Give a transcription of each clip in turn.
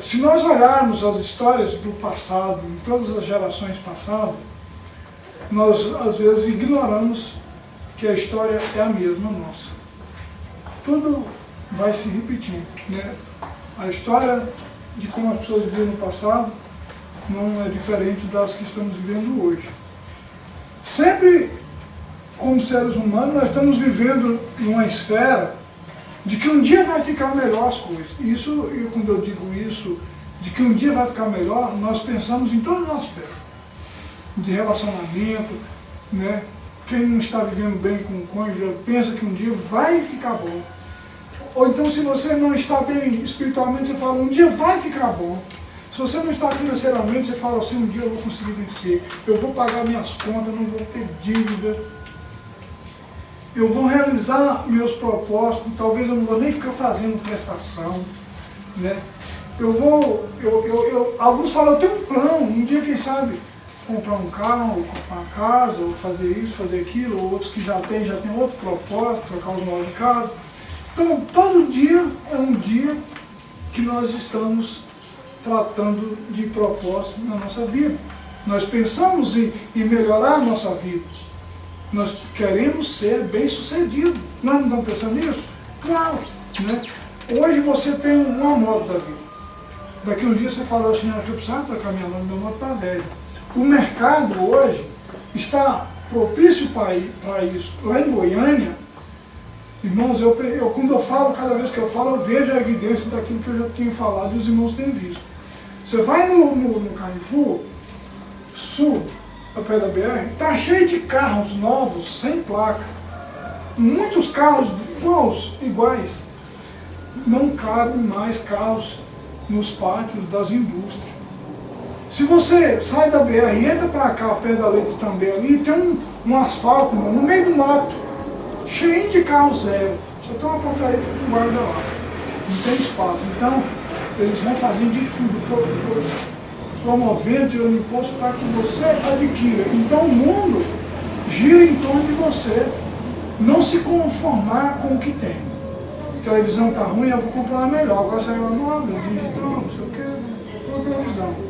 Se nós olharmos as histórias do passado, em todas as gerações passadas, nós às vezes ignoramos que a história é a mesma nossa. Tudo vai se repetindo, né? A história de como as pessoas viviam no passado não é diferente das que estamos vivendo hoje. Sempre, como seres humanos, nós estamos vivendo numa esfera de que um dia vai ficar melhor as coisas. Isso, quando eu digo isso, de que um dia vai ficar melhor, nós pensamos em todos os aspectos. De relacionamento, né? Quem não está vivendo bem com o cônjuge pensa que um dia vai ficar bom. Ou então, se você não está bem espiritualmente, você fala, um dia vai ficar bom. Se você não está financeiramente, você fala assim, um dia eu vou conseguir vencer. Eu vou pagar minhas contas, não vou ter dívida. Eu vou realizar meus propósitos, talvez eu não vou nem ficar fazendo prestação, né? Alguns falam, eu tenho um plano, um dia, quem sabe, comprar um carro, ou comprar uma casa, ou fazer isso, fazer aquilo, ou outros que já tem outro propósito, trocar os móveis de casa. Então, todo dia é um dia que nós estamos tratando de propósito na nossa vida. Nós pensamos em melhorar a nossa vida. Nós queremos ser bem-sucedidos. Nós não estamos pensando nisso? Claro, né? Hoje você tem uma moto da vida. Daqui um dia você fala assim, acho que eu precisava trocar minha moto, minha moto está velha. O mercado hoje está propício para isso. Lá em Goiânia, irmãos, quando eu falo, cada vez que eu falo, eu vejo a evidência daquilo que eu já tinha falado e os irmãos têm visto. Você vai no Carrefour Sul, ao pé da BR, está cheio de carros novos, sem placa. Muitos carros iguais. Não cabem mais carros nos pátios das indústrias. Se você sai da BR e entra para cá, perto da Leite também ali, tem um asfalto no meio do mato, cheio de carro zero. Só tem uma portaria com um guarda-lá. Não tem espaço. Então, eles vão fazendo de tudo, promovendo, tirando imposto para que você adquira. Então, o mundo gira em torno de você. Não se conformar com o que tem. A televisão está ruim, eu vou comprar uma melhor. Agora saiu uma nova, digital, não sei o que, uma televisão.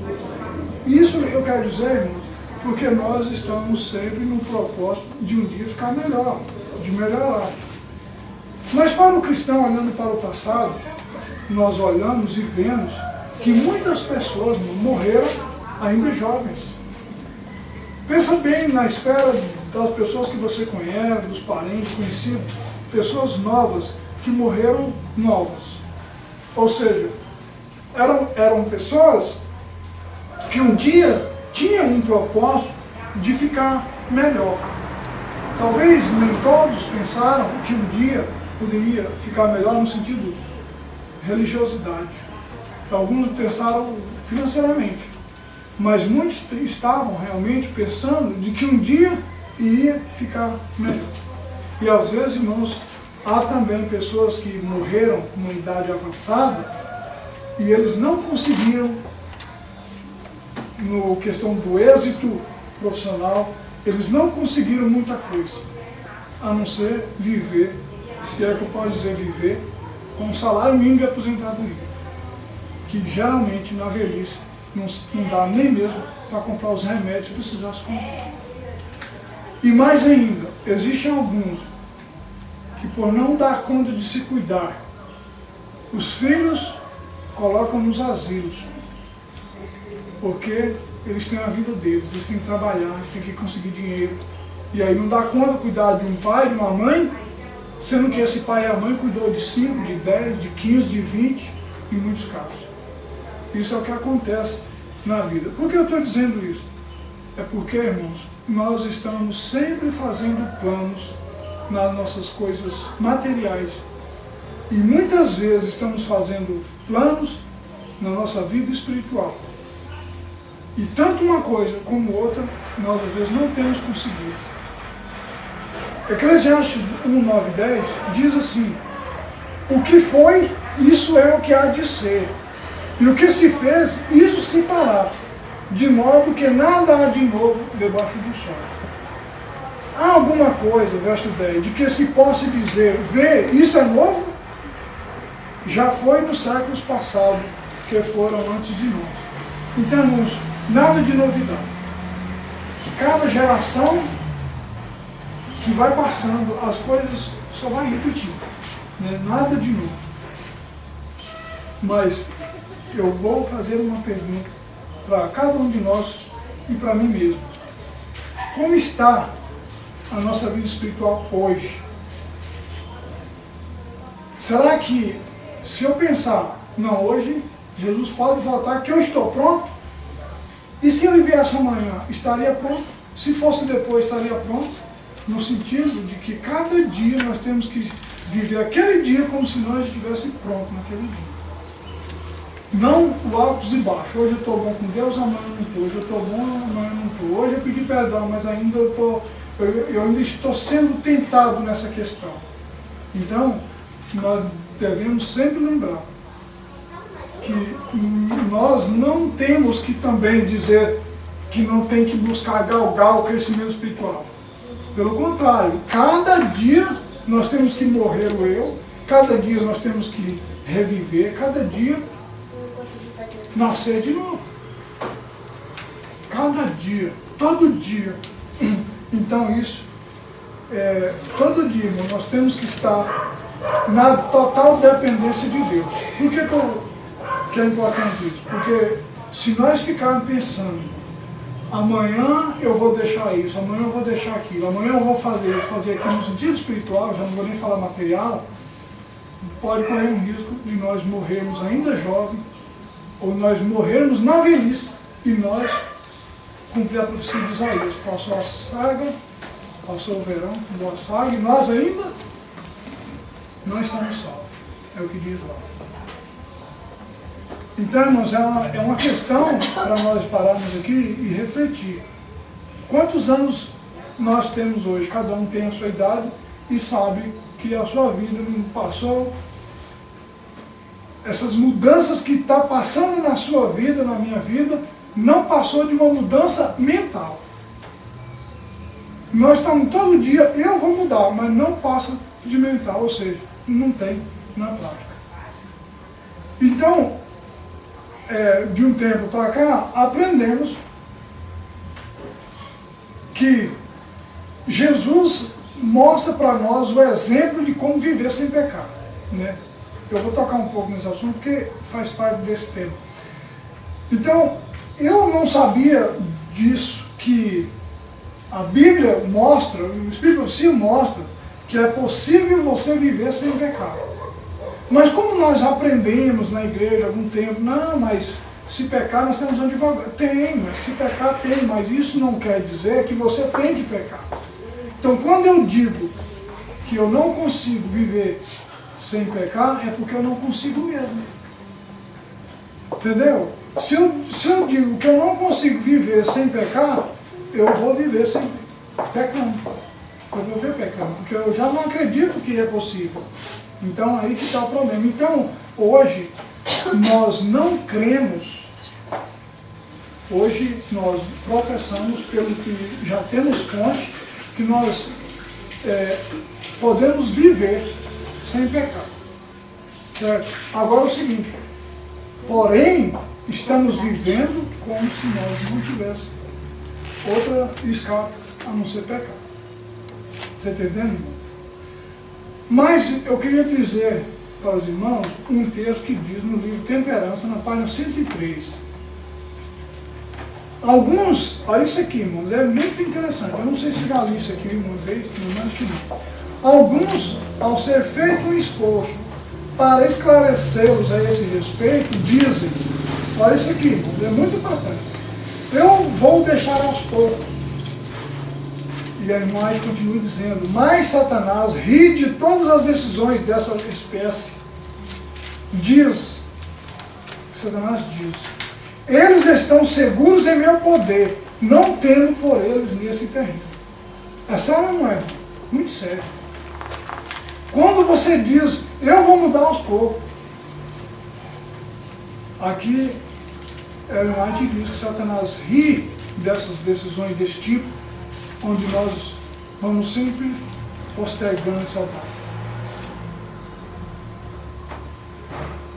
Isso eu quero dizer, irmãos, porque nós estamos sempre no propósito de um dia ficar melhor, de melhorar. Mas para o cristão, olhando para o passado, nós olhamos e vemos que muitas pessoas morreram ainda jovens. Pensa bem na esfera das pessoas que você conhece, dos parentes, conhecidos, pessoas novas que morreram novas. Ou seja, eram pessoas que um dia tinham um propósito de ficar melhor. Talvez nem todos pensaram que um dia poderia ficar melhor no sentido religiosidade. Alguns pensaram financeiramente, mas muitos estavam realmente pensando de que um dia ia ficar melhor. E às vezes, irmãos, há também pessoas que morreram com uma idade avançada e eles não conseguiram, no questão do êxito profissional, eles não conseguiram muita coisa, a não ser viver, se é que eu posso dizer viver, com um salário mínimo de aposentadoria, que geralmente na velhice não dá nem mesmo para comprar os remédios que precisasse comprar. E mais ainda, existem alguns que por não dar conta de se cuidar, os filhos colocam nos asilos, porque eles têm a vida deles, eles têm que trabalhar, eles têm que conseguir dinheiro. E aí não dá conta de cuidar de um pai, de uma mãe, sendo que esse pai e a mãe cuidou de 5, de 10, de 15, de 20, em muitos casos. Isso é o que acontece na vida. Por que eu estou dizendo isso? É porque, irmãos, nós estamos sempre fazendo planos nas nossas coisas materiais. E muitas vezes estamos fazendo planos na nossa vida espiritual. E tanto uma coisa como outra, nós às vezes não temos conseguido. Eclesiastes 1, 9, 10 diz assim: o que foi, isso é o que há de ser. E o que se fez, isso se fará. De modo que nada há de novo debaixo do sol. Há alguma coisa, verso 10, de que se possa dizer, vê, isso é novo? Já foi nos séculos passados, que foram antes de nós. Então, irmãos, nada de novidade. Cada geração que vai passando, as coisas só vai repetir, né? Nada de novo. Mas eu vou fazer uma pergunta para cada um de nós e para mim mesmo. Como está a nossa vida espiritual hoje? Será que, se eu pensar, não, hoje Jesus pode voltar, que eu estou pronto? E se ele viesse amanhã, estaria pronto? Se fosse depois, estaria pronto? No sentido de que cada dia nós temos que viver aquele dia como se nós estivéssemos prontos naquele dia. Não o altos e baixos. Hoje eu estou bom com Deus, amanhã não estou. Hoje eu estou bom, amanhã não estou. Hoje eu pedi perdão, mas ainda eu ainda estou sendo tentado nessa questão. Então, nós devemos sempre lembrar que nós não temos que também dizer que não tem que buscar galgar o crescimento espiritual. Pelo contrário, cada dia nós temos que morrer o eu, cada dia nós temos que reviver, cada dia nascer de novo. Cada dia, todo dia. Então isso, todo dia, irmão, nós temos que estar na total dependência de Deus. Por que é importante isso? Porque se nós ficarmos pensando, amanhã eu vou deixar isso, amanhã eu vou deixar aquilo, amanhã eu vou fazer aquilo no sentido espiritual, já não vou nem falar material, pode correr um risco de nós morrermos ainda jovem, ou nós morrermos na velhice e nós cumprir a profecia de Isaías. Passou a saga, passou o verão, fundou a saga, e nós ainda não estamos salvos. É o que diz lá. Então, irmãos, é uma questão para nós pararmos aqui e refletir. Quantos anos nós temos hoje? Cada um tem a sua idade e sabe que a sua vida não passou. Essas mudanças que está passando na sua vida, na minha vida, não passou de uma mudança mental. Nós estamos todo dia, eu vou mudar, mas não passa de mental, ou seja, não tem na prática. Então, de um tempo para cá, aprendemos que Jesus mostra para nós o exemplo de como viver sem pecado, né? Eu vou tocar um pouco nesse assunto porque faz parte desse tema. Então, eu não sabia disso, que a Bíblia mostra, o Espírito de Profecia mostra que é possível você viver sem pecado. Mas como nós aprendemos na igreja há algum tempo, não, mas se pecar nós temos um advogado. Tem, mas se pecar tem, mas isso não quer dizer que você tem que pecar. Então quando eu digo que eu não consigo viver sem pecar, é porque eu não consigo mesmo. Entendeu? Se eu digo que eu não consigo viver sem pecar, eu vou viver sem pecando. Eu vou ver pecando, porque eu já não acredito que é possível. Então aí que está o problema. Então, hoje, nós não cremos, hoje nós professamos, pelo que já temos fonte, que nós podemos viver sem pecado. Certo? Agora o seguinte, porém, estamos vivendo como se nós não tivéssemos outra escape a não ser pecado. Está entendendo, irmão? Mas eu queria dizer para os irmãos um texto que diz no livro Temperança, na página 103. Alguns, olha isso aqui, irmãos, é muito interessante. Eu não sei se já li isso aqui uma vez, mas acho que não. Alguns, ao ser feito um esforço para esclarecê-los a esse respeito, dizem, olha isso aqui, irmãos, é muito importante. Eu vou deixar aos poucos. E a irmã aí continua dizendo, mas Satanás ri de todas as decisões dessa espécie. Satanás diz, eles estão seguros em meu poder, não temo por eles nesse terreno. É sério, não é? Muito sério. Quando você diz, eu vou mudar aos poucos, aqui Ellen White diz que Satanás ri dessas decisões desse tipo, onde nós vamos sempre postergando essa data.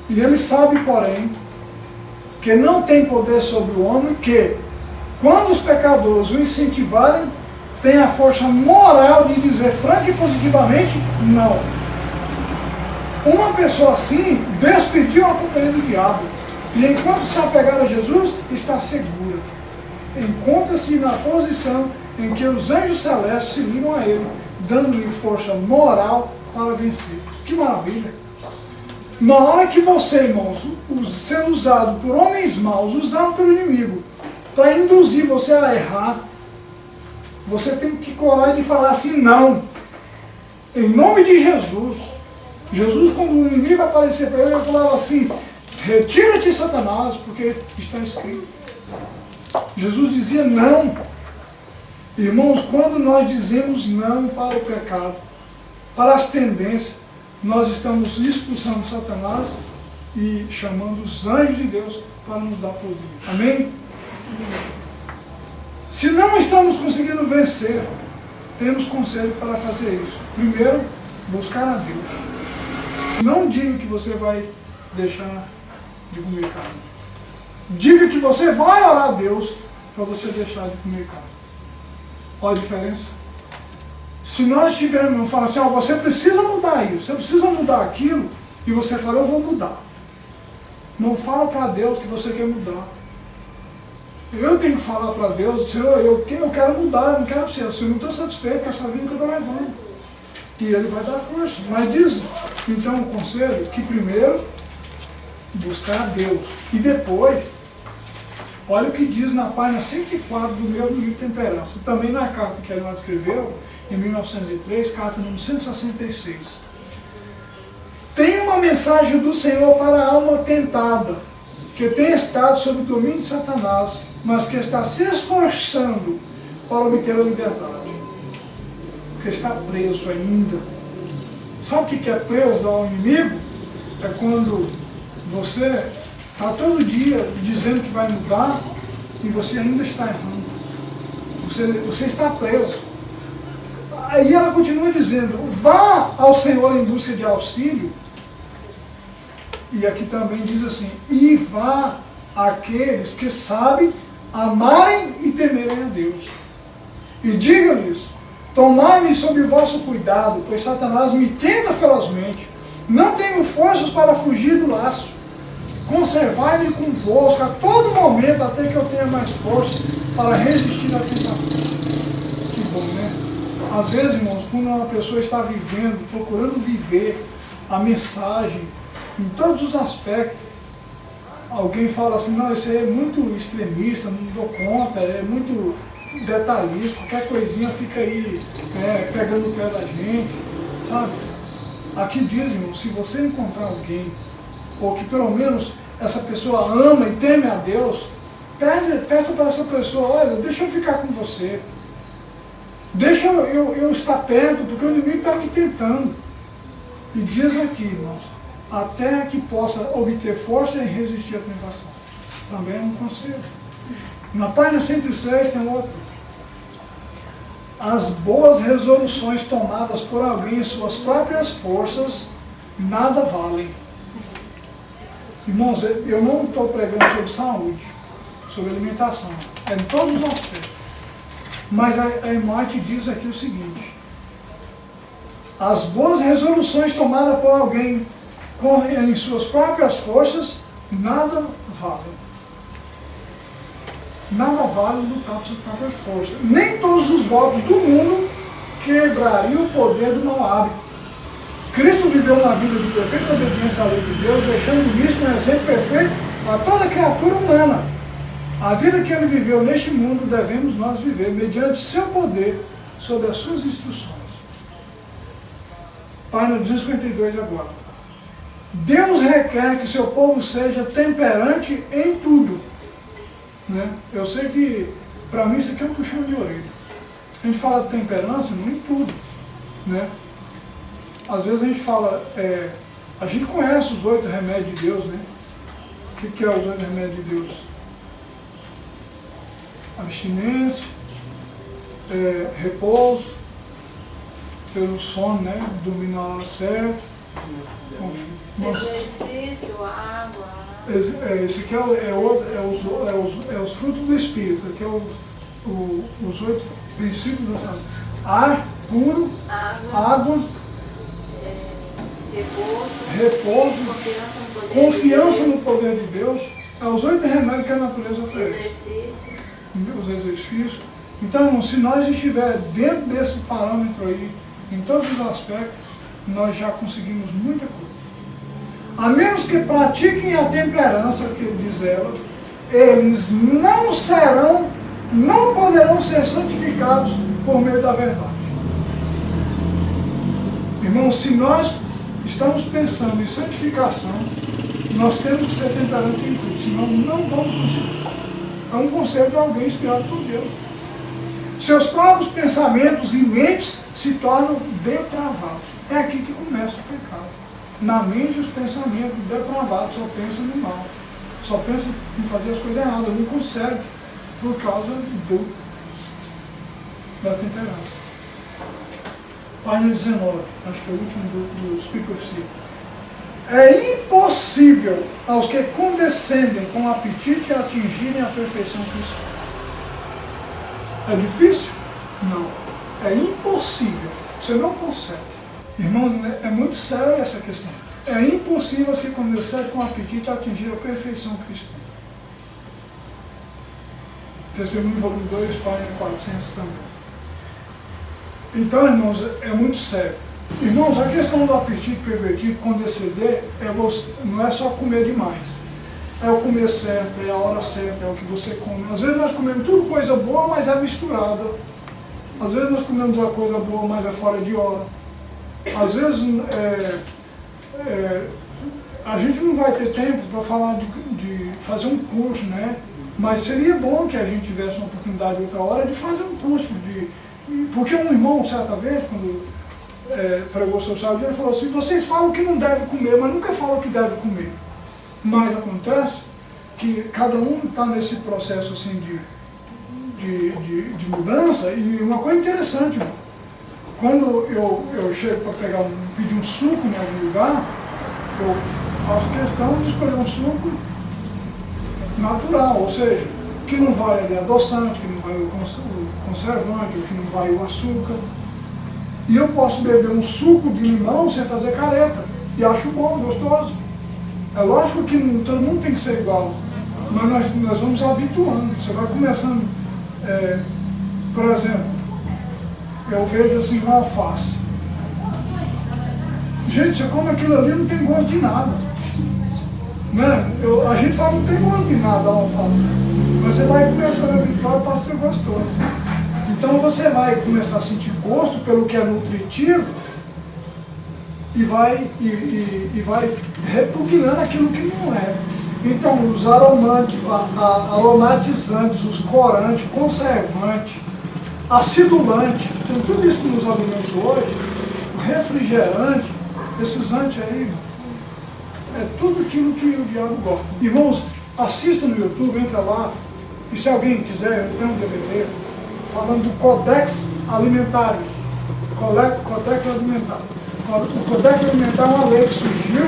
E ele sabe, porém, que não tem poder sobre o homem, que, quando os pecadores o incentivarem, tem a força moral de dizer franca e positivamente não. Uma pessoa assim despediu a companhia do diabo, e enquanto se apegar a Jesus, está segura. Encontra-se na posição em que os anjos celestes se ligam a ele, dando-lhe força moral para vencer. Que maravilha! Na hora que você, irmãos, sendo usado por homens maus, usado pelo inimigo, para induzir você a errar, você tem que ter coragem de falar assim, não. Em nome de Jesus. Jesus, quando o inimigo aparecer para ele, ele falava assim, retira-te, Satanás, porque está escrito. Jesus dizia não. Irmãos, quando nós dizemos não para o pecado, para as tendências, nós estamos expulsando Satanás e chamando os anjos de Deus para nos dar poder. Amém? Se não estamos conseguindo vencer, temos conselho para fazer isso. Primeiro, buscar a Deus. Não diga que você vai deixar de comer carne. Diga que você vai orar a Deus para você deixar de comer carne. Olha a diferença? Se nós tivermos, falar assim, você precisa mudar isso, você precisa mudar aquilo, e você fala, eu vou mudar. Não fala para Deus que você quer mudar. Eu tenho que falar para Deus, Senhor, eu quero mudar, eu não quero ser assim, eu não estou satisfeito com essa vida que eu estou levando. E Ele vai dar força. Mas diz, então, o conselho, que primeiro, buscar a Deus. E depois, olha o que diz na página 104 do meu livro Temperança. Também na carta que ele escreveu, em 1903, carta número 166. Tem uma mensagem do Senhor para a alma tentada, que tem estado sob o domínio de Satanás, mas que está se esforçando para obter a liberdade. Porque está preso ainda. Sabe o que é preso ao inimigo? É quando você está todo dia dizendo que vai mudar e você ainda está errando. Você está preso. Aí ela continua dizendo, vá ao Senhor em busca de auxílio. E aqui também diz assim, e vá àqueles que sabem amarem e temerem a Deus. E diga-lhes, tomai-me sob o vosso cuidado, pois Satanás me tenta ferozmente. Não tenho forças para fugir do laço. Conservai-me convosco a todo momento, até que eu tenha mais força para resistir à tentação. Que bom, né? Às vezes, irmãos, quando uma pessoa está vivendo, procurando viver a mensagem em todos os aspectos, alguém fala assim, não, isso aí é muito extremista, não dou conta, é muito detalhista, qualquer coisinha fica aí pegando o pé da gente, sabe? Aqui diz, irmão, se você encontrar alguém, ou que pelo menos essa pessoa ama e teme a Deus, peça para essa pessoa, olha, deixa eu ficar com você. Deixa eu estar perto, porque o inimigo está me tentando. E diz aqui, irmãos, até que possa obter força e resistir à tentação. Também é um conselho. Na página 106 tem outro. As boas resoluções tomadas por alguém em suas próprias forças nada valem. Irmãos, eu não estou pregando sobre saúde, sobre alimentação, é em todos os aspectos. Mas a irmã te diz aqui o seguinte, as boas resoluções tomadas por alguém em suas próprias forças, nada valem. Nada vale lutar por suas próprias forças. Nem todos os votos do mundo quebrariam o poder do mau hábito. Cristo viveu uma vida de perfeita obediência à lei de Deus, deixando nisso um exemplo perfeito a toda criatura humana. A vida que ele viveu neste mundo devemos nós viver, mediante seu poder, sobre as suas instruções. Página 252 agora. Deus requer que seu povo seja temperante em tudo. Né? Eu sei que, para mim, isso aqui é um puxão de orelha. A gente fala de temperança, não em tudo. Né? Às vezes a gente fala, a gente conhece os 8 remédios de Deus, né? O que é os 8 remédios de Deus? Abstinência, repouso, ter o sono, né? Dormir na hora certa, Exercício, água. Esse aqui é os frutos do Espírito. Aqui é os 8 princípios da saúde. Ar puro, água, repouso, confiança no poder de Deus. É os 8 remédios que a natureza oferece. Os exercícios. Então, se nós estiver dentro desse parâmetro aí, em todos os aspectos, nós já conseguimos muita coisa. A menos que pratiquem a temperança, que diz ela, eles não poderão ser santificados por meio da verdade. Irmãos, se nós estamos pensando em santificação, nós temos que ser temperantes em tudo, senão não vamos conseguir. É um conselho de alguém inspirado por Deus. Seus próprios pensamentos e mentes se tornam depravados. É aqui que começa o pecado. Na mente, os pensamentos depravados só pensam no mal. Só pensam em fazer as coisas erradas. Não consegue por causa da temperança. Página 19, acho que é o último do Speak of Sea. É impossível aos que condescendem com apetite atingirem a perfeição cristã. É difícil? Não. É impossível. Você não consegue. Irmãos, é muito séria essa questão. É impossível aos que condescendem com apetite atingir a perfeição cristã. Testemunho, volume 2, página 400 também. Então, irmãos, é muito sério. Irmãos, a questão do apetite pervertido, condescender, não é só comer demais. É o comer certo, é a hora certa, é o que você come. Às vezes nós comemos tudo coisa boa, mas é misturada. Às vezes nós comemos uma coisa boa, mas é fora de hora. Às vezes a gente não vai ter tempo para falar de fazer um curso, né? Mas seria bom que a gente tivesse uma oportunidade outra hora de fazer um curso. Porque um irmão, certa vez, quando pregou sobre saúde, ele falou assim: vocês falam que não deve comer, mas nunca falam que deve comer. Mas acontece que cada um está nesse processo assim de mudança. E uma coisa interessante, irmão, quando eu chego para pedir um suco em algum lugar, eu faço questão de escolher um suco natural, ou seja, que não vai ali adoçante, que não vai o conservante, que não vai o açúcar. E eu posso beber um suco de limão sem fazer careta, e acho bom, gostoso. É lógico que todo mundo tem que ser igual, mas nós vamos habituando. Você vai começando, por exemplo, eu vejo assim uma alface. Gente, você come aquilo ali, não tem gosto de nada. Né? A gente fala, não tem gosto de nada a alface. Mas você vai começando a habituar e passa a ser gostoso. Então você vai começar a sentir gosto pelo que é nutritivo e vai repugnando aquilo que não é. Então os aromatizantes, os corantes, conservantes, acidulantes, tem tudo isso nos alimentos hoje, o refrigerante, esses antes aí, é tudo aquilo que o diabo gosta. Irmãos, assista no YouTube, entra lá, e se alguém quiser, eu tenho um DVD falando do Codex Alimentários. Codex Alimentar. O Codex Alimentar é uma lei que surgiu,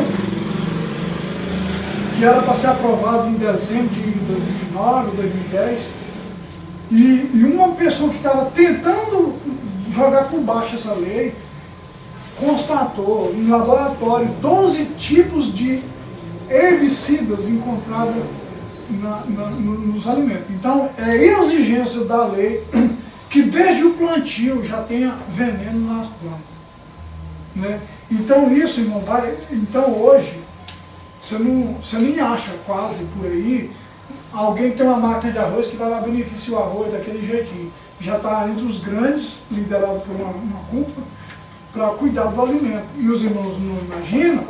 que era para ser aprovado em dezembro de 2009, 2010, e uma pessoa que estava tentando jogar por baixo essa lei, constatou em laboratório 12 tipos de herbicidas encontrados nos alimentos. Então, é exigência da lei que desde o plantio já tenha veneno nas plantas. Né? Então isso, irmão, então hoje, você nem acha quase por aí alguém que tem uma máquina de arroz que vai lá beneficiar o arroz daquele jeitinho. Já está entre os grandes, liderado por uma cúpula, para cuidar do alimento. E os irmãos não imaginam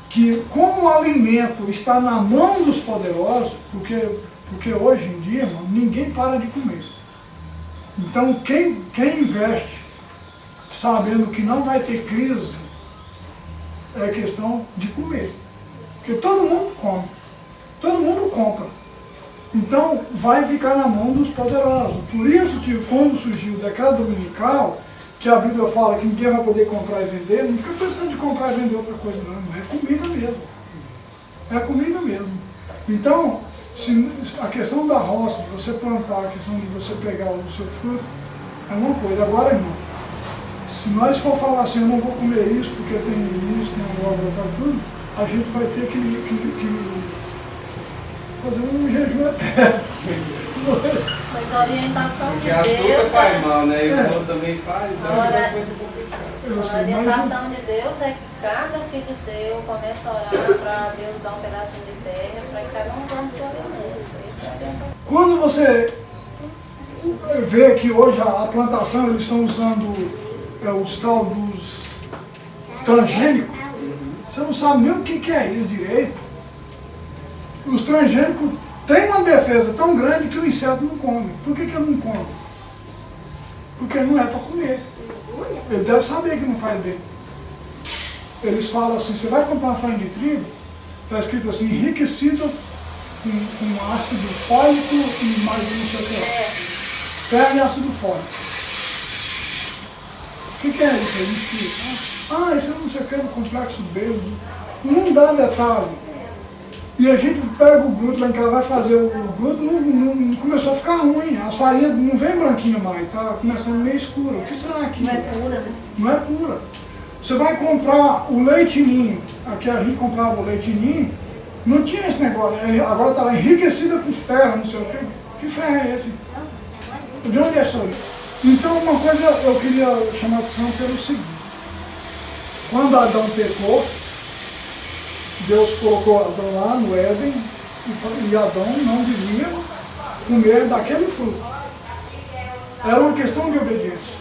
que como o alimento está na mão dos poderosos, porque hoje em dia, irmão, ninguém para de comer. Então quem investe sabendo que não vai ter crise, é questão de comer. Porque todo mundo come, todo mundo compra. Então vai ficar na mão dos poderosos. Por isso que quando surgiu o decreto dominical, que a Bíblia fala que ninguém vai poder comprar e vender, não fica pensando em comprar e vender outra coisa não, é comida mesmo. É comida mesmo. Então, a questão da roça, de você plantar, a questão de você pegar o seu fruto, é uma coisa. Agora, irmão, se nós for falar assim, eu não vou comer isso porque tem isso, tem um botar tudo, a gente vai ter que fazer um jejum eterno. Mas a orientação de Porque açúcar Deus... faz mal, né? E o sol também faz, então é Ora, uma coisa complicada. A orientação de Deus é que cada filho seu comece a orar para Deus dar um pedacinho de terra, para que cada um plante seu alimento. Isso é a orientação. Quando você vê que hoje a plantação, eles estão usando os tal dos transgênicos, você não sabe nem o que é isso direito. Os transgênicos têm uma defesa tão grande que o inseto não come. Por que ele não come? Porque não é para comer. Ele deve saber que não faz bem. Eles falam assim, você vai comprar uma farinha de trigo, está escrito assim, enriquecida com ácido fólico e mais não sei o que lá. Ferro e ácido fólico. O que é isso? Isso não sei o que é do complexo B. Não dá detalhe. E a gente pega o glúten lá em casa, vai fazer o glúten, não começou a ficar ruim. As farinhas não vem branquinha mais, tá começando meio escura. O que será aquilo? Não é pura, né? Não é pura. Você vai comprar o leite ninho, aqui a gente comprava o leite ninho, não tinha esse negócio. Agora está lá enriquecida com ferro, não sei o quê. Que ferro é esse? De onde é isso aí? Então uma coisa eu queria chamar a atenção pelo seguinte. Quando Adão pecou, Deus colocou Adão lá no Éden e Adão não devia comer daquele fruto. Era uma questão de obediência.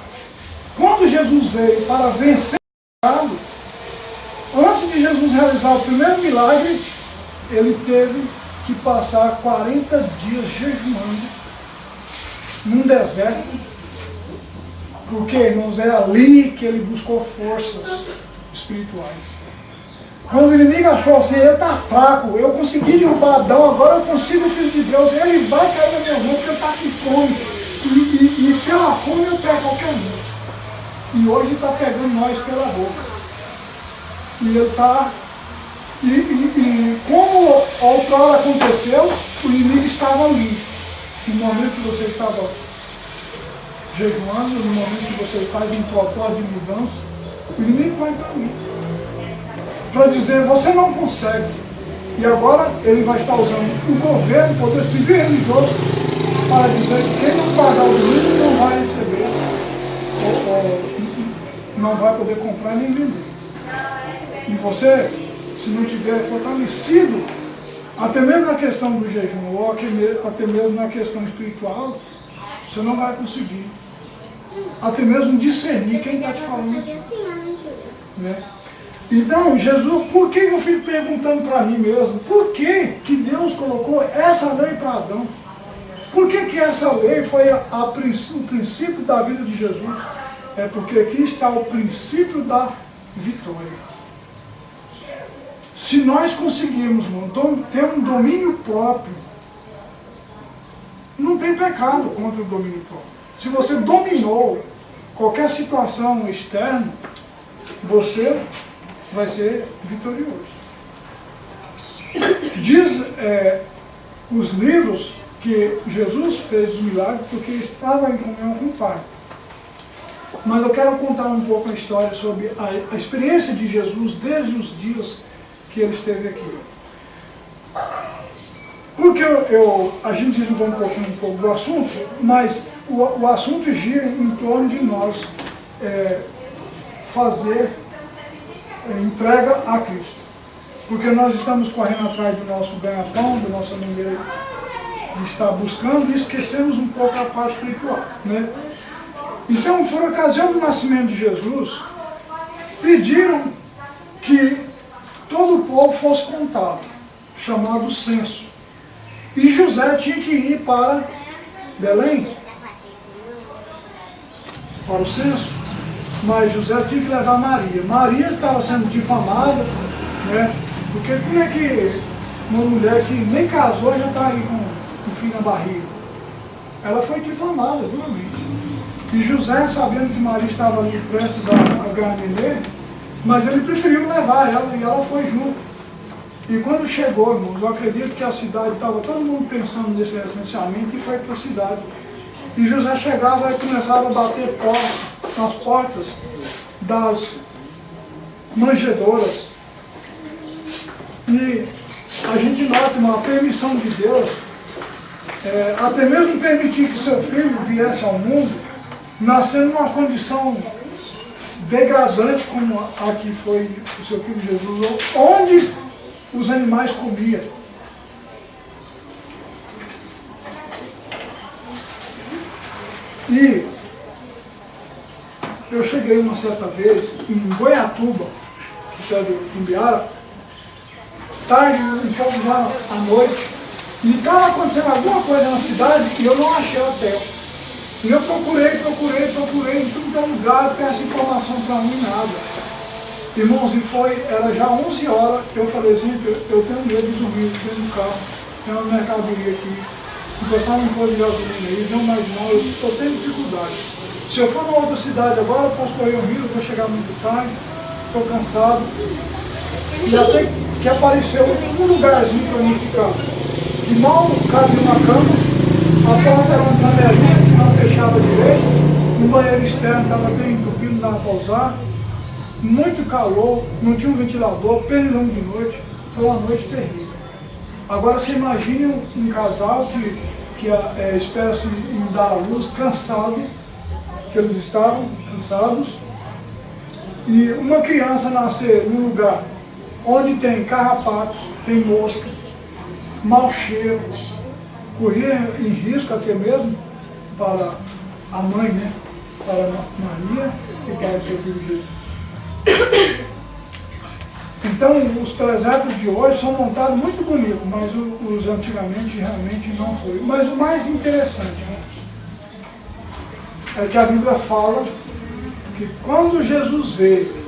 Quando Jesus veio para vencer o pecado, antes de Jesus realizar o primeiro milagre, ele teve que passar 40 dias jejuando num deserto, porque, irmãos, é ali que ele buscou forças espirituais. Quando o inimigo achou assim, ele está fraco, eu consegui derrubar Adão, agora eu consigo o Filho de Deus, ele vai cair na minha mão porque ele está com fome. E pela fome eu pego qualquer um. E hoje está pegando nós pela boca. E ele está... E como outrora aconteceu, o inimigo estava ali. No momento que você estava jejuando, no momento que você faz um propósito de mudança, o inimigo vai estar ali. Para dizer, você não consegue. E agora ele vai estar usando o governo, o poder civil e religioso, para dizer que quem não pagar o dinheiro não vai receber, ou não vai poder comprar nem vender. E você, se não tiver fortalecido, até mesmo na questão do jejum, ou até mesmo na questão espiritual, você não vai conseguir. Até mesmo discernir quem está te falando aqui. Né? Então, Jesus, por que eu fico perguntando para mim mesmo? Por que Deus colocou essa lei para Adão? Por que essa lei foi o princípio da vida de Jesus? É porque aqui está o princípio da vitória. Se nós conseguirmos, irmão, ter um domínio próprio, não tem pecado contra o domínio próprio. Se você dominou qualquer situação externa, você vai ser vitorioso. Diz os livros que Jesus fez os milagres porque estava em comunhão com o Pai. Mas eu quero contar um pouco a história sobre a experiência de Jesus desde os dias que ele esteve aqui. Porque a gente desligou um pouco do assunto, mas o assunto gira em torno de nós fazer entrega a Cristo. Porque nós estamos correndo atrás do nosso ganha-pão, da nossa maneira de estar buscando e esquecemos um pouco a parte espiritual. Né? Então, por ocasião do nascimento de Jesus, pediram que todo o povo fosse contado, chamado censo. E José tinha que ir para Belém, para o censo. Mas José tinha que levar Maria. Maria estava sendo difamada, né? Porque como é que uma mulher que nem casou já está aí com o filho na barriga? Ela foi difamada duramente. E José, sabendo que Maria estava ali prestes a ganhar neném, mas ele preferiu levar ela e ela foi junto. E quando chegou, irmãos, eu acredito que a cidade estava todo mundo pensando nesse recenseamento e foi para a cidade. E José chegava e começava a bater nas portas das manjedoras. E a gente nota uma permissão de Deus, até mesmo permitir que seu filho viesse ao mundo, nascendo numa condição degradante como a que foi o seu filho Jesus, onde os animais comiam. E eu cheguei uma certa vez em Goiatuba, que é do Umbiara, tarde, um pouco lá à noite, e estava acontecendo alguma coisa na cidade e eu não achei o hotel. E eu procurei em tudo que é lugar, porque essa informação para mim nada. Irmãos, era já 11 horas, eu falei assim, eu tenho medo de dormir dentro do carro, tem uma mercadoria aqui, encostar um pouco de gasolina aí, não mais não, eu estou tendo dificuldade. Se eu for numa outra cidade agora, eu posso correr o risco, vou chegar muito tarde, estou cansado. E até que apareceu um lugarzinho para mim ficar. E mal cabia uma cama, a porta era uma janelinha que não fechava direito, o banheiro externo estava até entupido, não dava para usar. Muito calor, não tinha um ventilador, pernilongo de noite, foi uma noite terrível. Agora você imagina um casal que espera-se em dar à luz, cansado, que eles estavam cansados, e uma criança nascer num lugar onde tem carrapato, tem mosca, mau cheiro, corria em risco até mesmo para a mãe, né? Para Maria e para o seu filho Jesus. Então, os presépios de hoje são montados muito bonitos, mas os antigamente realmente não foi. Mas o mais interessante, né, é que a Bíblia fala que quando Jesus veio,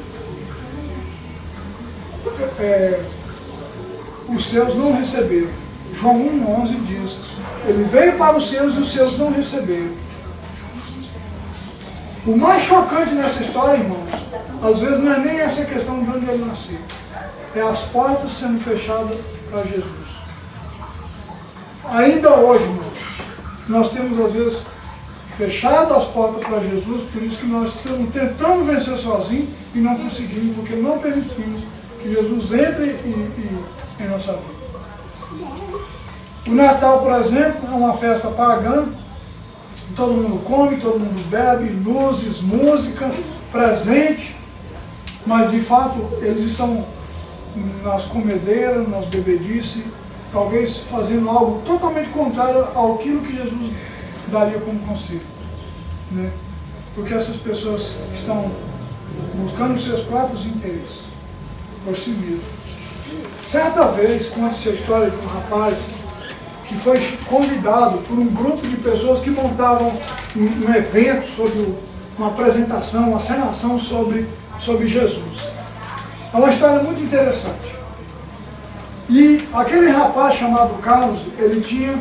os seus não receberam. João 1,11 diz, ele veio para os seus e os seus não receberam. O mais chocante nessa história, irmãos, às vezes não é nem essa questão de onde ele nasceu. É as portas sendo fechadas para Jesus. Ainda hoje, irmãos, nós temos às vezes fechado as portas para Jesus, por isso que nós estamos tentando vencer sozinhos e não conseguimos, porque não permitimos que Jesus entre em nossa vida. O Natal, por exemplo, é uma festa pagã, todo mundo come, todo mundo bebe, luzes, música, presente, mas de fato eles estão nas comedeiras, nas bebedices, talvez fazendo algo totalmente contrário àquilo que Jesus daria como conselho, né? Porque essas pessoas estão buscando os seus próprios interesses, por si mesmo. Certa vez, conta-se a história de um rapaz que foi convidado por um grupo de pessoas que montavam um evento sobre uma apresentação, uma encenação sobre Jesus. É uma história muito interessante. E aquele rapaz chamado Carlos, ele tinha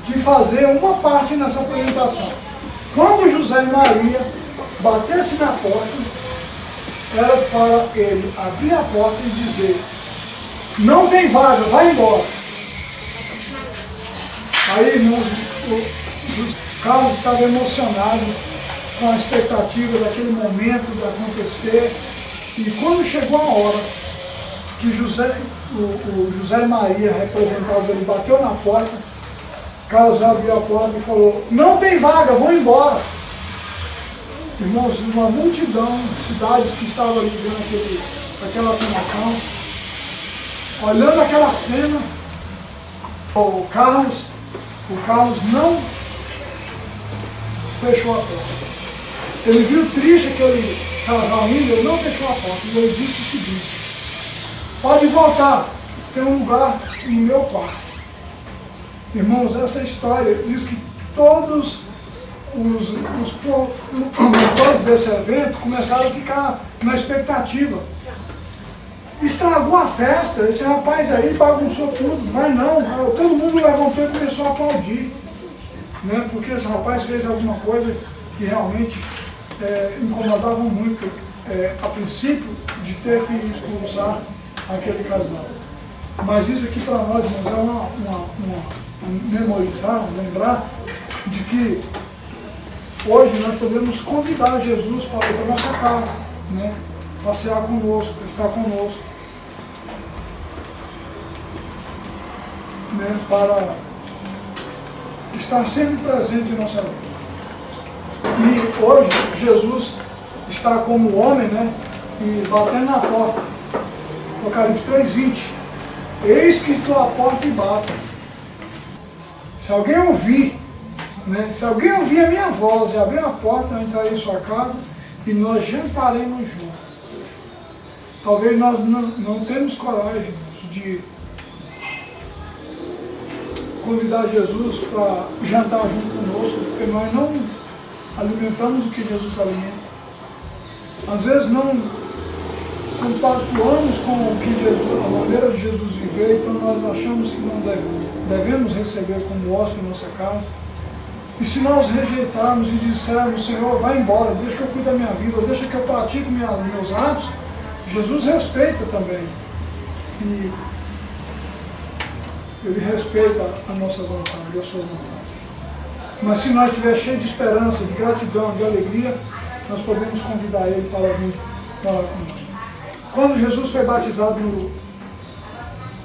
que fazer uma parte nessa apresentação. Quando José e Maria batessem na porta, era para ele abrir a porta e dizer, não tem vaga, vai embora. Aí, irmãos, o Carlos estava emocionado com a expectativa daquele momento de acontecer. E quando chegou a hora que o José e Maria, representados, ele bateu na porta, Carlos abriu a porta e falou, não tem vaga, vão embora. Irmãos, uma multidão de cidades que estavam ali vendo aquela afirmação, olhando aquela cena, o Carlos não fechou a porta. Ele viu triste aquele casal indo, ele não fechou a porta. E ele disse o seguinte, pode voltar, tem um lugar no meu quarto. Irmãos, essa história diz que todos os promotores desse evento começaram a ficar na expectativa. Estragou a festa, esse rapaz aí bagunçou tudo, mas não, todo mundo levantou e começou a aplaudir. né? Porque esse rapaz fez alguma coisa que realmente incomodava muito, a princípio, de ter que expulsar aquele casal. Mas isso aqui para nós, irmãos, é memorizar, lembrar de que hoje nós podemos convidar Jesus para ir para a nossa casa, né? Passear conosco, estar conosco, né? Para estar sempre presente em nossa vida. E hoje Jesus está como homem, né? E batendo na porta. Apocalipse 3:20. Eis que estou à porta e bato. Se alguém ouvir, né? Se alguém ouvir a minha voz e abrir a porta, eu entrarei em sua casa e nós jantaremos juntos. Talvez nós não temos coragem de convidar Jesus para jantar junto conosco, porque nós não alimentamos o que Jesus alimenta. Às vezes não compactuamos com o que Jesus, a maneira de Jesus viver, então nós achamos que não devemos receber como hóspede em nossa casa. E se nós rejeitarmos e dissermos, Senhor, vai embora, deixa que eu cuide da minha vida, deixa que eu pratique meus atos, Jesus respeita também. E Ele respeita a nossa vontade, a sua vontade. Mas se nós estivermos cheios de esperança, de gratidão, de alegria, nós podemos convidar Ele para vir falar conosco. Quando Jesus foi batizado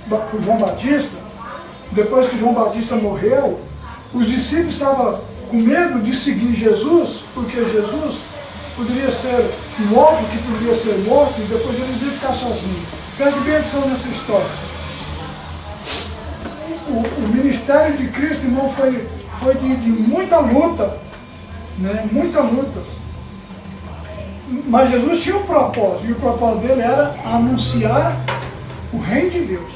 por João Batista, depois que João Batista morreu, os discípulos estavam com medo de seguir Jesus, porque Jesus poderia ser um outro que poderia ser morto e depois eles iam ficar sozinhos. Preste bem atenção nessa história. O ministério de Cristo, irmão, foi de muita luta, né? Muita luta. Mas Jesus tinha um propósito, e o propósito dele era anunciar o reino de Deus.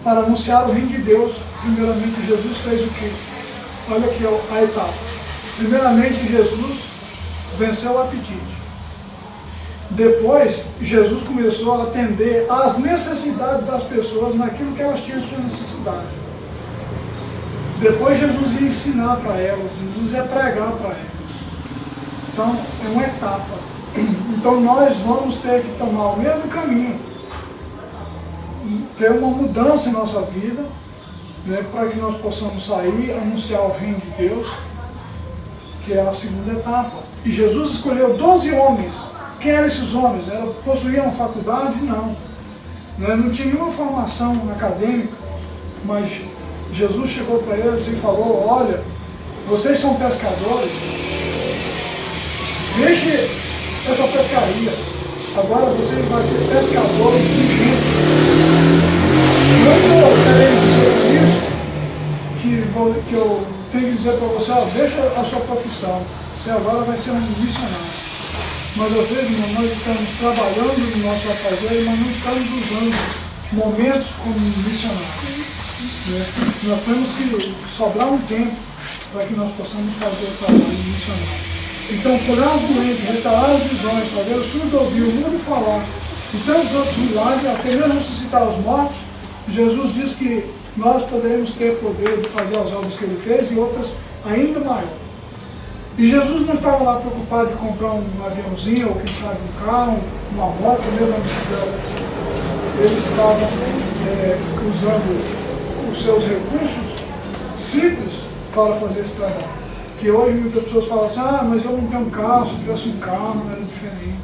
Para anunciar o reino de Deus, primeiramente Jesus fez o quê? Olha aqui a etapa. Primeiramente Jesus venceu o apetite. Depois Jesus começou a atender às necessidades das pessoas naquilo que elas tinham sua necessidade. Depois Jesus ia ensinar para elas, Jesus ia pregar para elas. Então é uma etapa. Então nós vamos ter que tomar o mesmo caminho, ter uma mudança em nossa vida, né, para que nós possamos sair, anunciar o reino de Deus, que é a segunda etapa. E Jesus escolheu 12 homens. Quem eram esses homens? Possuíam faculdade? Não. Não tinha nenhuma formação acadêmica, mas Jesus chegou para eles e falou, olha, vocês são pescadores, deixe essa pescaria, agora vocês vão ser pescadores de gente. Não estou querendo dizer isso, que eu tenho que dizer para você, deixa a sua profissão, você agora vai ser um missionário. Mas às vezes nós estamos trabalhando no nosso fazer, mas não estamos usando momentos como missionários. Nós temos que sobrar um tempo para que nós possamos fazer o trabalho missionário. Então, curar os doentes, restaurar as visões, fazer o surdo ouvir, o mundo falar, e tantos outros milagres, até mesmo ressuscitar os mortos, Jesus diz que nós poderemos ter poder de fazer as obras que Ele fez e outras ainda maiores. E Jesus não estava lá preocupado de comprar um aviãozinho, ou quem sabe um carro, uma moto, mesmo uma bicicleta. Ele estava usando os seus recursos simples para fazer esse trabalho. Que hoje muitas pessoas falam assim, mas eu não tenho um carro, se eu tivesse um carro era diferente.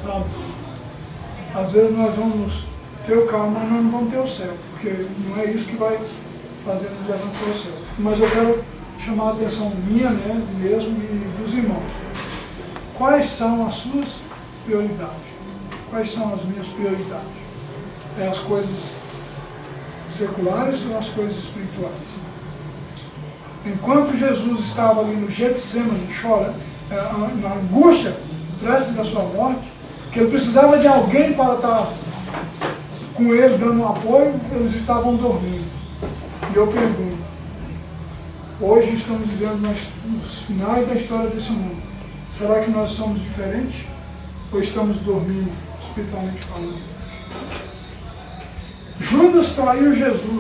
Sabe? Às vezes nós vamos ter o carro, mas nós não vamos ter o céu, porque não é isso que vai fazer nos levantar o céu. Mas eu quero chamar a atenção minha, né, mesmo, e dos irmãos. Quais são as suas prioridades? Quais são as minhas prioridades? É as coisas seculares ou as coisas espirituais? Enquanto Jesus estava ali no Getsemane, chorando, na angústia, prestes da sua morte, que ele precisava de alguém para estar com ele, dando um apoio, eles estavam dormindo. E eu pergunto, hoje estamos vivendo nos finais da história desse mundo. Será que nós somos diferentes? Ou estamos dormindo, espiritualmente falando? Judas traiu Jesus.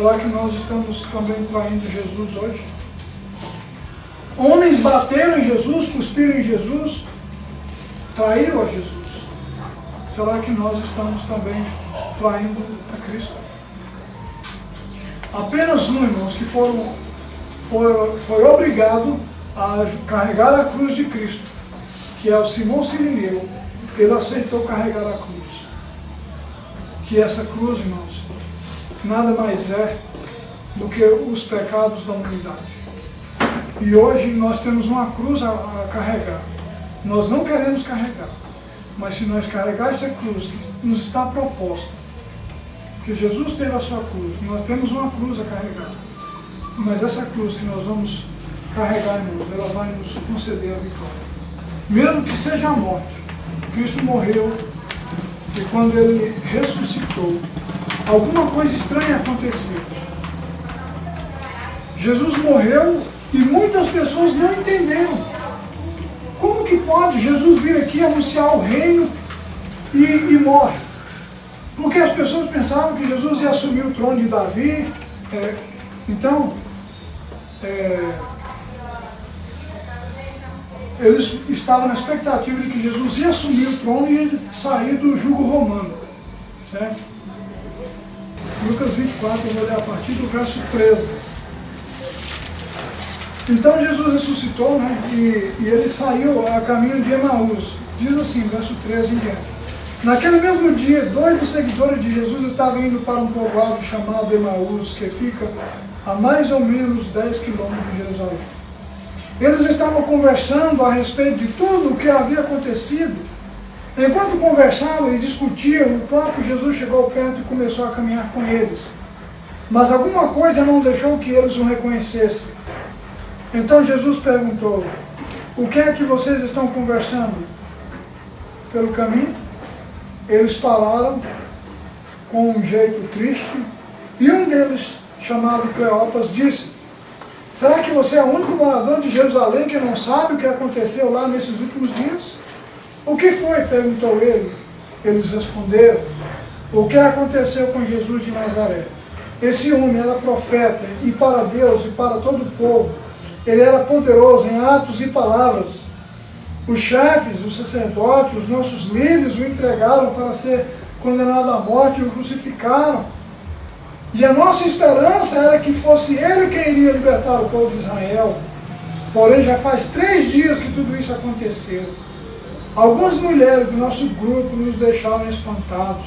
Será que nós estamos também traindo Jesus hoje? Homens bateram em Jesus, cuspiram em Jesus, traíram a Jesus. Será que nós estamos também traindo a Cristo? Apenas um, irmãos, que foi obrigado a carregar a cruz de Cristo, que é o Simão Cirineu. Ele aceitou carregar a cruz. Que essa cruz, irmãos, nada mais é do que os pecados da humanidade. E hoje nós temos uma cruz a carregar. Nós não queremos carregar. Mas se nós carregar essa cruz que nos está proposta, que Jesus teve a sua cruz, nós temos uma cruz a carregar. Mas essa cruz que nós vamos carregar, irmãos, ela vai nos conceder a vitória. Mesmo que seja a morte. Cristo morreu e quando Ele ressuscitou, alguma coisa estranha aconteceu. Jesus morreu e muitas pessoas não entenderam. Como que pode Jesus vir aqui anunciar o reino e morre? Porque as pessoas pensavam que Jesus ia assumir o trono de Davi. Eles estavam na expectativa de que Jesus ia assumir o trono e ia sair do jugo romano. Certo? Lucas 24, eu vou ler a partir do verso 13. Então Jesus ressuscitou, né, e ele saiu a caminho de Emaús. Diz assim, verso 13 em diante. Naquele mesmo dia, 2 dos seguidores de Jesus estavam indo para um povoado chamado Emaús, que fica a mais ou menos 10 quilômetros de Jerusalém. Eles estavam conversando a respeito de tudo o que havia acontecido. Enquanto conversavam e discutiam, o próprio Jesus chegou perto e começou a caminhar com eles. Mas alguma coisa não deixou que eles o reconhecessem. Então Jesus perguntou, o que é que vocês estão conversando pelo caminho? Eles pararam com um jeito triste e um deles, chamado Cleopas, disse, será que você é o único morador de Jerusalém que não sabe o que aconteceu lá nesses últimos dias? O que foi? Perguntou ele. Eles responderam, o que aconteceu com Jesus de Nazaré? Esse homem era profeta e para Deus e para todo o povo. Ele era poderoso em atos e palavras. Os chefes, os sacerdotes, os nossos líderes o entregaram para ser condenado à morte e o crucificaram. E a nossa esperança era que fosse ele quem iria libertar o povo de Israel. Porém, já faz 3 dias que tudo isso aconteceu. Algumas mulheres do nosso grupo nos deixaram espantados,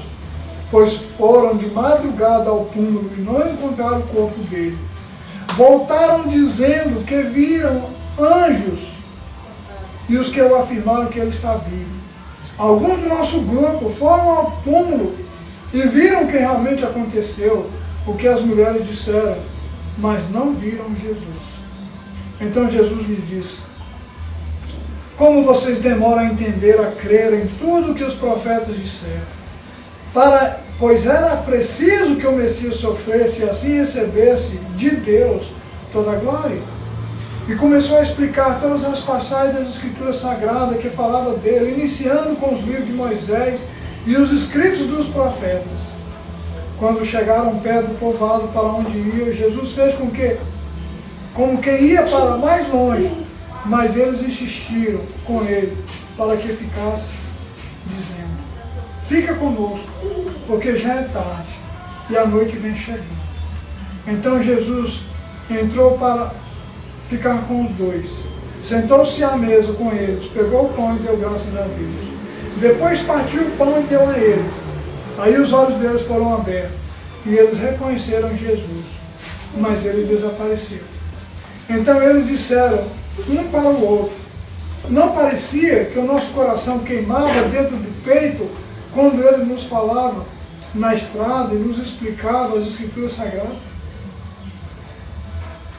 pois foram de madrugada ao túmulo e não encontraram o corpo dele. Voltaram dizendo que viram anjos e os que o afirmaram que ele está vivo. Alguns do nosso grupo foram ao túmulo e viram o que realmente aconteceu, o que as mulheres disseram, mas não viram Jesus. Então Jesus lhes disse, como vocês demoram a entender, a crer em tudo o que os profetas disseram? Pois era preciso que o Messias sofresse e assim recebesse de Deus toda a glória. E começou a explicar todas as passagens das Escrituras Sagradas que falava dele, iniciando com os livros de Moisés e os escritos dos profetas. Quando chegaram perto do povoado para onde ia, Jesus fez como que ia para mais longe, mas eles insistiram com ele para que ficasse, dizendo, fica conosco, porque já é tarde e a noite vem chegando. Então Jesus entrou para ficar com os dois. Sentou-se à mesa com eles, pegou o pão e deu graças a Deus. Depois partiu o pão e deu a eles. Aí os olhos deles foram abertos e eles reconheceram Jesus, mas ele desapareceu. Então eles disseram um para o outro, não parecia que o nosso coração queimava dentro do peito quando ele nos falava na estrada e nos explicava as Escrituras Sagradas?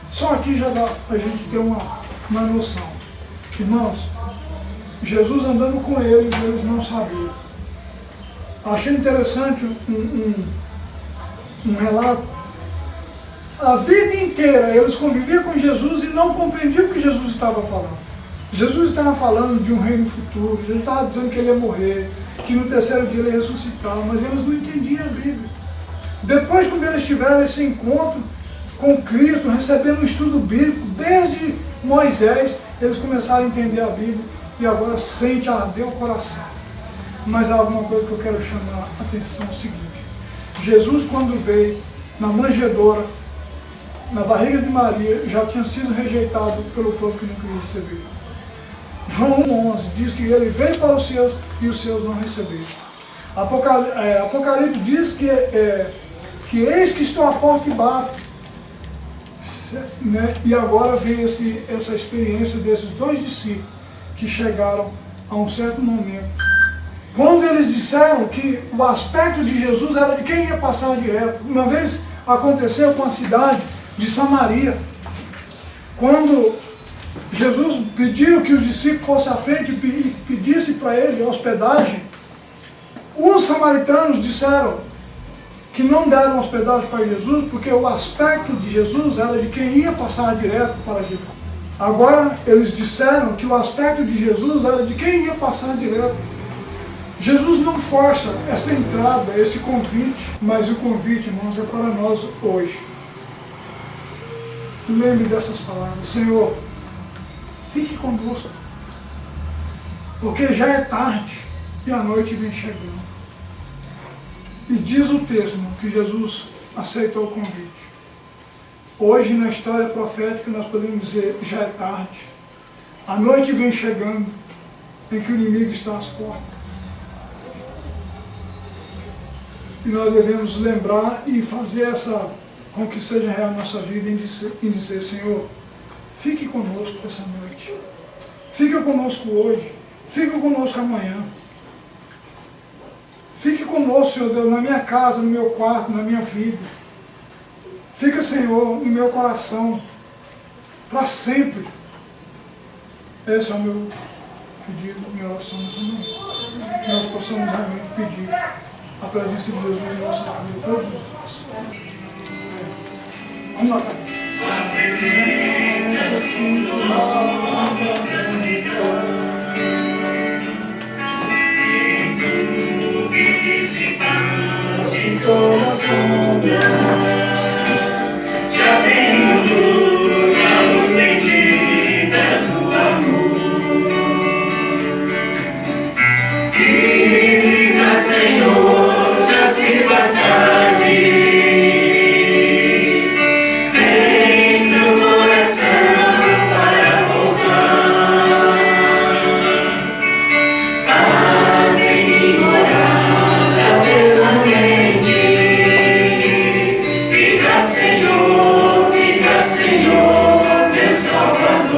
Só aqui já dá para a gente ter uma noção. Irmãos, Jesus andando com eles, eles não sabiam. Achei interessante um relato. A vida inteira eles conviviam com Jesus e não compreendiam o que Jesus estava falando. Jesus estava falando de um reino futuro, Jesus estava dizendo que ele ia morrer, que no terceiro dia ele ia ressuscitar, mas eles não entendiam a Bíblia. Depois, quando eles tiveram esse encontro com Cristo, recebendo um estudo bíblico, desde Moisés, eles começaram a entender a Bíblia e agora sente arder o coração. Mas há alguma coisa que eu quero chamar a atenção, é o seguinte: Jesus, quando veio na manjedoura, na barriga de Maria, já tinha sido rejeitado pelo povo que não queria receber. João 1,11 diz que ele veio para os seus e os seus não receberam. Apocalipse diz que eis que estou à porta e bato. Né? E agora vem essa experiência desses dois discípulos que chegaram a um certo momento, quando eles disseram que o aspecto de Jesus era de quem ia passar direto. Uma vez aconteceu com a cidade de Samaria, quando Jesus pediu que os discípulos fossem à frente e pedissem para ele hospedagem, os samaritanos disseram que não deram hospedagem para Jesus, porque o aspecto de Jesus era de quem ia passar direto para Jericó. Agora eles disseram que o aspecto de Jesus era de quem ia passar direto. Jesus não força essa entrada, esse convite, mas o convite, irmãos, é para nós hoje. Lembre dessas palavras: Senhor, fique conosco, porque já é tarde e a noite vem chegando. E diz o texto, irmão, que Jesus aceitou o convite. Hoje, na história profética, nós podemos dizer: já é tarde, a noite vem chegando, em que o inimigo está às portas. E nós devemos lembrar e fazer com que seja real a nossa vida em dizer: Senhor, fique conosco essa noite, fique conosco hoje, fique conosco amanhã, fique conosco, Senhor Deus, na minha casa, no meu quarto, na minha vida. Fica, Senhor, no meu coração, para sempre. Esse é o meu pedido, minha oração nessa manhã. Que nós possamos realmente pedir a presença de Jesus em nossa vida todos os dias. Vamos lá, cara. Sua presença se torna em tudo que se faz, em toda sombra, já tenho luz, a luz bendita do amor. Fica, Senhor, já se faz tarde. Senhor, meu Salvador.